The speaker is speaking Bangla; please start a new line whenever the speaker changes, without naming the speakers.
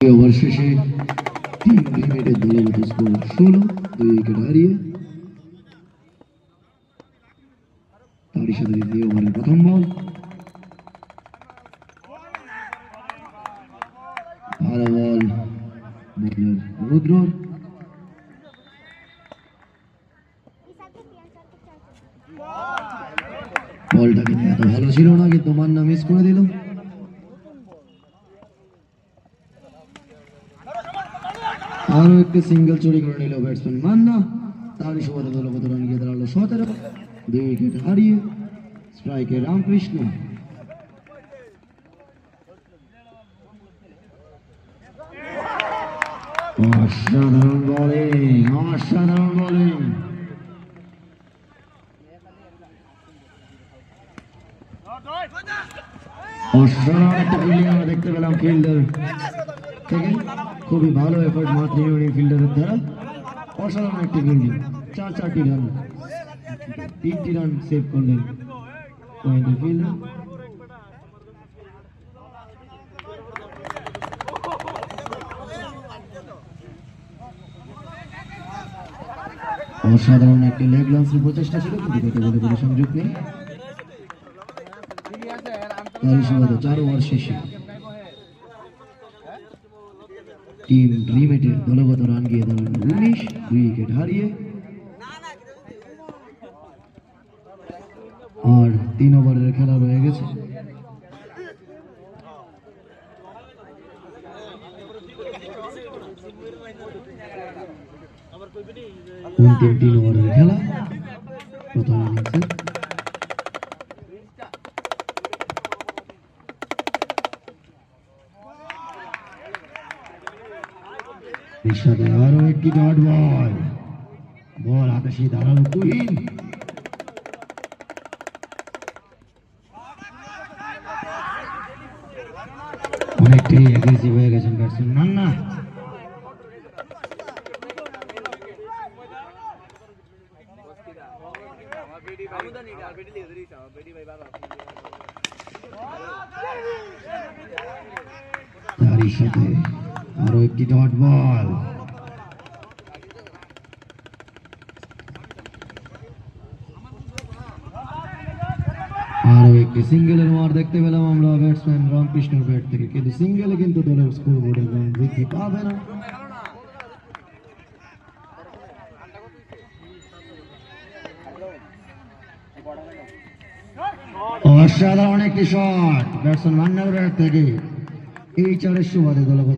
ওভার শেষে 3 মিনিটের দলগত স্কোর 16, 2 উইকেট হারিয়ে। তারই সাথে দ্বিতীয় ওভারের প্রথম বল, ভালো বল বোলার রুদ্র। বলটা কিন্তু এত ভালো ছিল না, কিন্তু মান্না মিস করে দিল। আরো একটি সিঙ্গেল চুরি করে নিল ব্যাটসম্যান মান্না। তারই সুবাদে দলগত রান গিয়ে দাঁড়ালো 17, 2 উইকেট হারিয়ে। স্ট্রাইকে রামকৃষ্ণ। অসাধারণ বোলিং, অসাধারণ বোলিং। অসাধারণ একটা ফিল্ডিং আমরা দেখতে পেলাম ফিল্ডার থেকে। খুবই ভালো এফোর্ট মাতৃ ফিল্ডারের দ্বারা। অসাধারণ একটি ফিল্ডিং, 4টি রান, 3টি রান সেভ করলেন পয়েন্টের ফিল্ডার। অসাধারণ একটি লেগ লঞ্চের প্রচেষ্টা ছিল, কিন্তু তাতে বলে কোনো সংযোগ নেই। তারই সুবাদে 4 ওভার শেষে টিম ড্রিমেটের দলগত রান গিয়ে দাঁড়ানো 19, 2 উইকেট হারিয়ে। আর 3 ওভারের খেলা রয়ে গেছে। অন্তিম 3 ওভারের খেলা, প্রথম ইনিংসে আরো একটি ডট বল, বল আকাশে দাঁড়ালো তুহিন। অনেকটাই অ্যাগ্রেসিভ হয়ে গেছেন ব্যাটসম্যান মান্না। তারই সাথে আরো একটি ডট বল, আরো একটি সিঙ্গেলের মার দেখতে পেলাম আমরা ব্যাটসম্যান রামকৃষ্ণের ব্যাট থেকে, কিন্তু সিঙ্গেলে কিন্তু দলের স্কোর বোর্ডে রান বৃদ্ধি পাবে না। অসাধারণ একটি শট ব্যাটসম্যান মান্নার ব্যাট থেকে। এই 4 সুবাদে দলগত